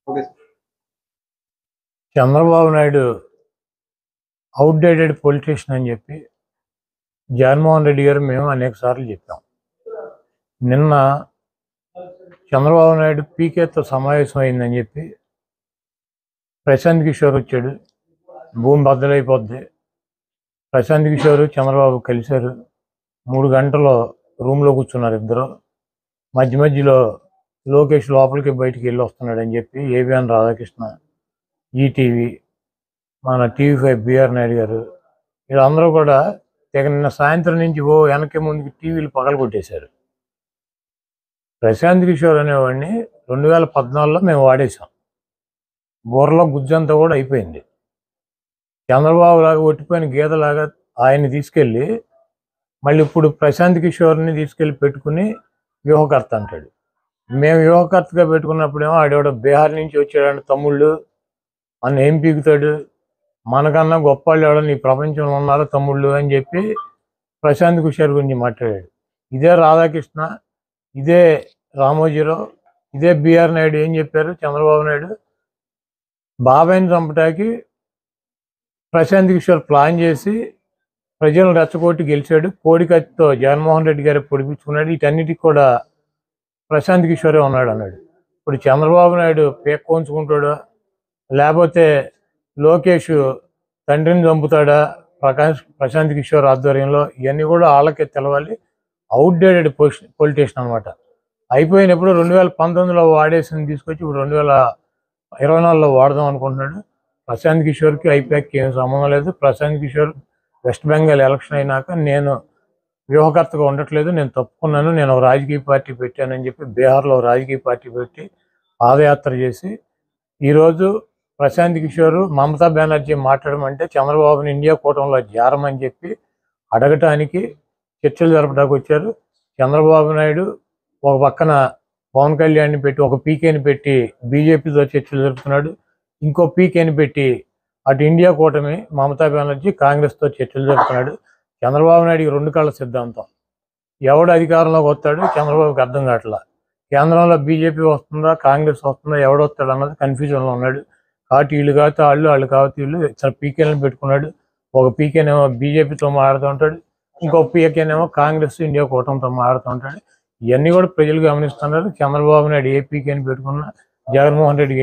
Okay. Chandrababu Naidu outdated politician అని చెప్పి జగన్మోహన్ రెడ్డి గారు మేము అనేక సార్లు చెప్పాం. నిన్న చంద్రబాబు నాయుడు పీకేతో సమావేశం అయిందని చెప్పి ప్రశాంత్ కిషోర్ వచ్చాడు. భూమి బద్దలైపోద్ది. ప్రశాంత్ కిషోర్ చంద్రబాబు కలిశారు. 3 గంటలు రూమ్లో కూర్చున్నారు ఇద్దరు. మధ్యలో లోకేష్ లోపలికి బయటికి వెళ్ళి వస్తున్నాడని చెప్పి ఏబిఎన్ రాధాకృష్ణ, ఈటీవీ, మన టీవీ5 బిఆర్ నాయుడు గారు వీళ్ళందరూ కూడా నిన్న సాయంత్రం నుంచి వెనక్కి ముందుకి టీవీలు పగలగొట్టేశారు. ప్రశాంత్ కిషోర్ అనేవాడిని 2014లో మేము వాడేసాం. బుర్రలో గుజ్జంతా కూడా అయిపోయింది. చంద్రబాబు లాగా ఒట్టిపోయిన గీతలాగా ఆయన్ని తీసుకెళ్ళి మళ్ళీ ఇప్పుడు ప్రశాంత్ కిషోర్ని తీసుకెళ్ళి పెట్టుకుని వ్యూహకర్త అంటాడు. మేము వ్యూహకర్తగా పెట్టుకున్నప్పుడేమో ఆడేవాడు బీహార్ నుంచి వచ్చాడంటే తమ్ముళ్ళు మన ఏం పీకుతాడు, మనకన్నా గొప్ప వాళ్ళు ఎవడన్నా ఈ ప్రపంచంలో ఉన్నారో తమ్ముళ్ళు అని చెప్పి ప్రశాంత్ కిషోర్ గురించి మాట్లాడాడు. ఇదే రాధాకృష్ణ, ఇదే రామోజీరావు, ఇదే బిఆర్ నాయుడు ఏం చెప్పారు? చంద్రబాబు నాయుడు బాబాయిని చంపటానికి ప్రశాంత్ కిషోర్ ప్లాన్ చేసి ప్రజలను రెచ్చగొట్టి గెలిచాడు. కోడికత్తితో జగన్మోహన్ రెడ్డి గారు పొడిపించుకున్నాడు. వీటన్నిటికి కూడా ప్రశాంత్ కిషోరే ఉన్నాడు అన్నాడు. ఇప్పుడు చంద్రబాబు నాయుడు పేక్కోంచుకుంటాడా, లేకపోతే లోకేష్ తండ్రిని చంపుతాడా ప్రశాంత్ కిషోర్ ఆధ్వర్యంలో? ఇవన్నీ కూడా వాళ్ళకే తెలవాలి. అవుట్డేటెడ్ పొలిటీషియన్ అనమాట. అయిపోయినప్పుడు 2019లో వాడేసింది తీసుకొచ్చి ఇప్పుడు 2024లో వాడదాం అనుకుంటున్నాడు. ప్రశాంత్ కిషోర్కి ఐపాక్కి ఏం సంబంధం లేదు. ప్రశాంత్ కిషోర్ వెస్ట్ బెంగాల్ ఎలక్షన్ అయినాక నేను వ్యూహకర్తగా ఉండట్లేదు, నేను తప్పుకున్నాను, నేను ఒక రాజకీయ పార్టీ పెట్టానని చెప్పి బీహార్లో రాజకీయ పార్టీ పెట్టి పాదయాత్ర చేసి ఈరోజు ప్రశాంత్ కిషోర్ మమతా బెనర్జీ మాట్లాడమంటే చంద్రబాబుని ఇండియా కూటమిలో చేరమని చెప్పి అడగటానికి చర్చలు జరపడానికి వచ్చారు. చంద్రబాబు నాయుడు ఒక పక్కన పవన్ కళ్యాణ్ని పెట్టి ఒక పీకేని పెట్టి బీజేపీతో చర్చలు జరుపుతున్నాడు. ఇంకో పీకేని పెట్టి అటు ఇండియా కూటమి మమతా బెనర్జీ కాంగ్రెస్తో చర్చలు జరుపుతున్నాడు. చంద్రబాబు నాయుడికి 2 కళ్ళ సిద్ధాంతం. ఎవడు అధికారంలోకి వస్తాడు చంద్రబాబుకి అర్థం కావట్లా. కేంద్రంలో బీజేపీ వస్తుందా కాంగ్రెస్ వస్తుందా ఎవడొస్తాడు అన్నది కన్ఫ్యూజన్లో ఉన్నాడు. కాబట్టి వీళ్ళు కాకపోతే వాళ్ళు కాకపోతే వీళ్ళు ఇతర పీకేలను పెట్టుకున్నాడు. ఒక పీకేనేమో బీజేపీతో మాట్లాడుతూ ఉంటాడు, ఇంకో పీకేనేమో కాంగ్రెస్ ఇండియా కూటమితో మాట్లాడుతూ ఉంటాడు. ఇవన్నీ కూడా ప్రజలు గమనిస్తున్నారు. చంద్రబాబు నాయుడు ఏ పీకేని పెట్టుకున్నా జగన్మోహన్ రెడ్డికి